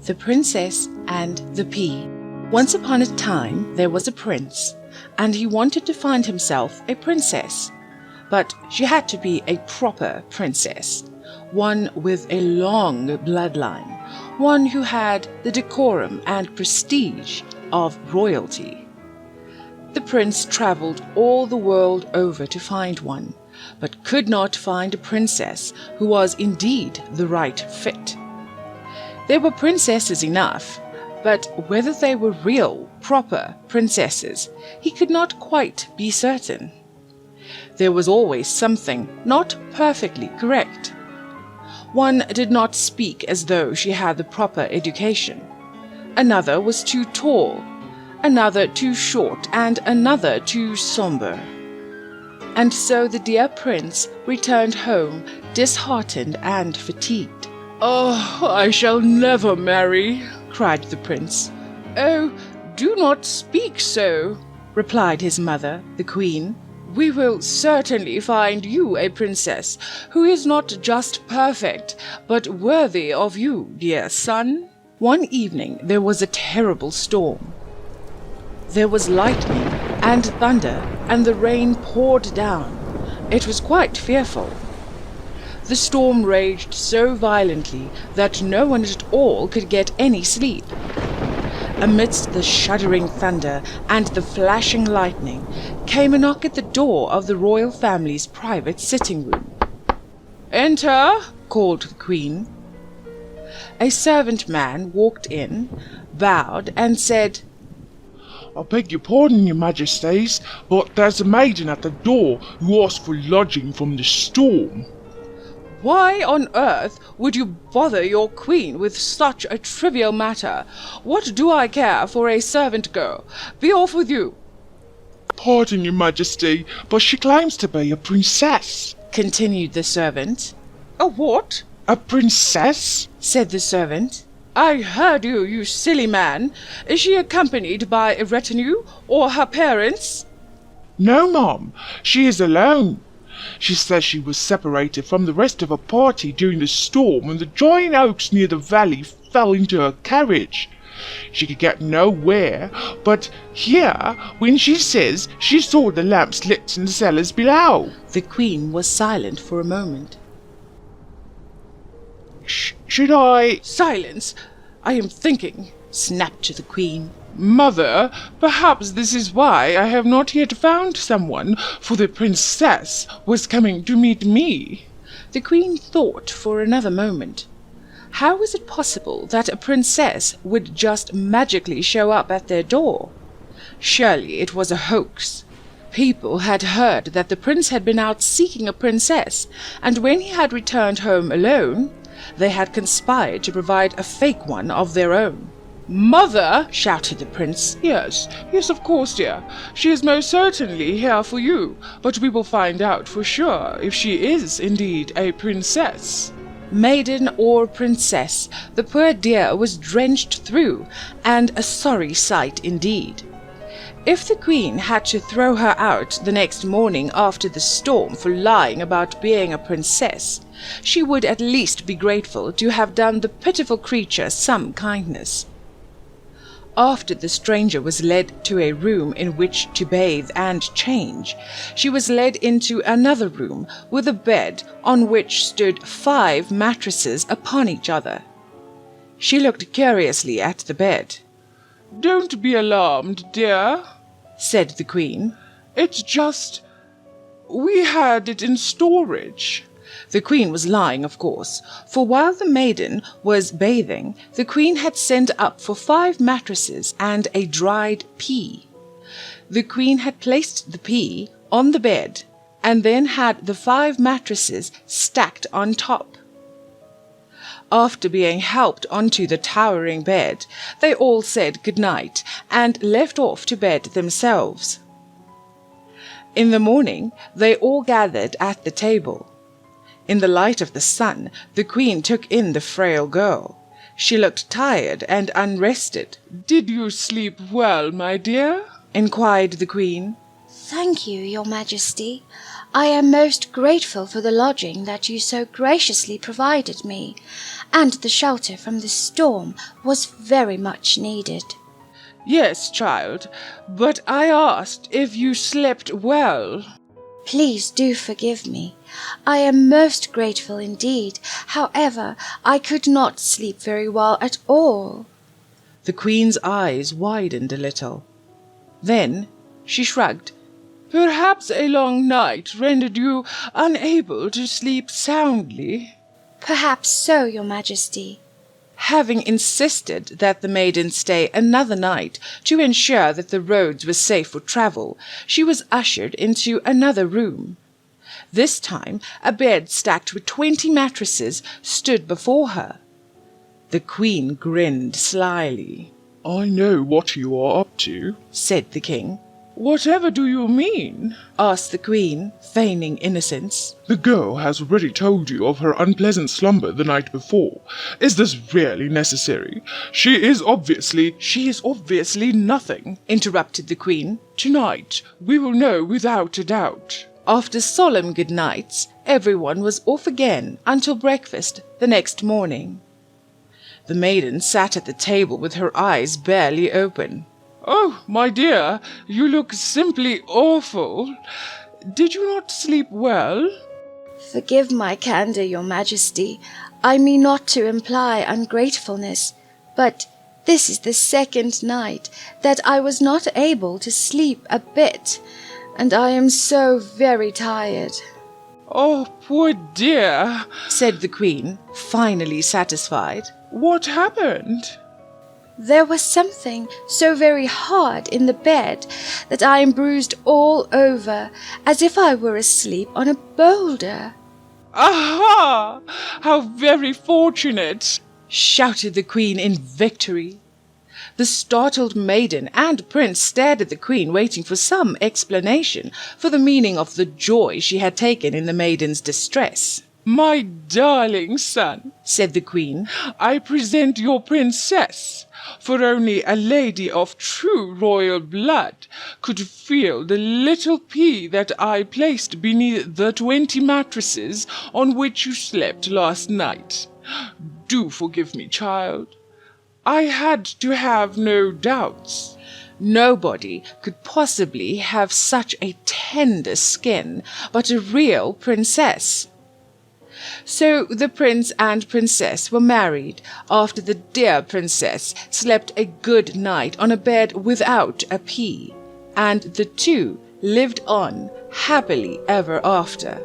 The Princess and the Pea. Once upon a time there was a prince, and he wanted to find himself a princess. But she had to be a proper princess, one with a long bloodline, one who had the decorum and prestige of royalty. The prince travelled all the world over to find one, but could not find a princess who was indeed the right fit. There were princesses enough, but whether they were real, proper princesses, he could not quite be certain. There was always something not perfectly correct. One did not speak as though she had the proper education. Another was too tall, another too short, and another too sombre. And so the dear prince returned home disheartened and fatigued. "Oh, I shall never marry," cried the prince. "Oh, do not speak so," replied his mother, the queen. "We will certainly find you a princess who is not just perfect, but worthy of you, dear son." One evening there was a terrible storm. There was lightning and thunder, and the rain poured down. It was quite fearful. The storm raged so violently that no one at all could get any sleep. Amidst the shuddering thunder and the flashing lightning came a knock at the door of the royal family's private sitting room. "Enter," called the queen. A servant man walked in, bowed, and said, "I beg your pardon, your majesties, but there's a maiden at the door who asked for lodging from the storm." "Why on earth would you bother your queen with such a trivial matter? What do I care for a servant girl? Be off with you." "Pardon, your majesty, but she claims to be a princess," continued the servant. "A what?" "A princess," said the servant. "I heard you, you silly man. Is she accompanied by a retinue or her parents?" "No, ma'am, she is alone. She says she was separated from the rest of her party during the storm when the giant oaks near the valley fell into her carriage. She could get nowhere but here when she says she saw the lamps lit in the cellars below." The queen was silent for a moment. Should I— "Silence! I am thinking," snapped the queen. "Mother, perhaps this is why I have not yet found someone, for the princess was coming to meet me." The queen thought for another moment. How was it possible that a princess would just magically show up at their door? Surely it was a hoax. People had heard that the prince had been out seeking a princess, and when he had returned home alone, they had conspired to provide a fake one of their own. "Mother!" shouted the prince. Yes, of course, dear. She is most certainly here for you, but we will find out for sure if she is indeed a princess." Maiden or princess, the poor dear was drenched through, and a sorry sight indeed. If the queen had to throw her out the next morning after the storm for lying about being a princess, she would at least be grateful to have done the pitiful creature some kindness. After the stranger was led to a room in which to bathe and change, she was led into another room with a bed on which stood 5 mattresses upon each other. She looked curiously at the bed. "Don't be alarmed, dear," said the queen. "It's just we had it in storage." The queen was lying, of course, for while the maiden was bathing, the queen had sent up for 5 mattresses and a dried pea. The queen had placed the pea on the bed and then had the 5 mattresses stacked on top. After being helped onto the towering bed, they all said good night and left off to bed themselves. In the morning, they all gathered at the table. In the light of the sun, the queen took in the frail girl. She looked tired and unrested. "Did you sleep well, my dear?" inquired the queen. Thank you, your Majesty. I am most grateful for the lodging that you so graciously provided me, and the shelter from the storm was very much needed. Yes, child, but I asked if you slept well. Please do forgive me. I am most grateful indeed. However, I could not sleep very well at all. The Queen's eyes widened a little. Then she shrugged. Perhaps a long night rendered you unable to sleep soundly. Perhaps so, your Majesty. Having insisted that the maiden stay another night to ensure that the roads were safe for travel, she was ushered into another room. This time a bed stacked with 20 mattresses stood before her. The Queen grinned slyly. I know what you are up to, said the King. Whatever do you mean? Asked the Queen, feigning innocence. The girl has already told you of her unpleasant slumber the night before. Is this really necessary? She is obviously nothing, interrupted the Queen. Tonight we will know without a doubt. After solemn good nights, everyone was off again until breakfast the next morning. The maiden sat at the table with her eyes barely open. Oh, my dear, you look simply awful. Did you not sleep well? Forgive my candor, your Majesty. I mean not to imply ungratefulness, but this is the second night that I was not able to sleep a bit, and I am so very tired. Oh, poor dear, said the Queen, finally satisfied. What happened? There was something so very hard in the bed that I am bruised all over, as if I were asleep on a boulder. Aha! How very fortunate! Shouted the Queen in victory. The startled maiden and prince stared at the Queen, waiting for some explanation for the meaning of the joy she had taken in the maiden's distress. My darling son, said the Queen, I present your princess. For only a lady of true royal blood could feel the little pea that I placed beneath the 20 mattresses on which you slept last night. Do forgive me, child. I had to have no doubts. Nobody could possibly have such a tender skin but a real princess. So the prince and princess were married after the dear princess slept a good night on a bed without a pea, and the two lived on happily ever after.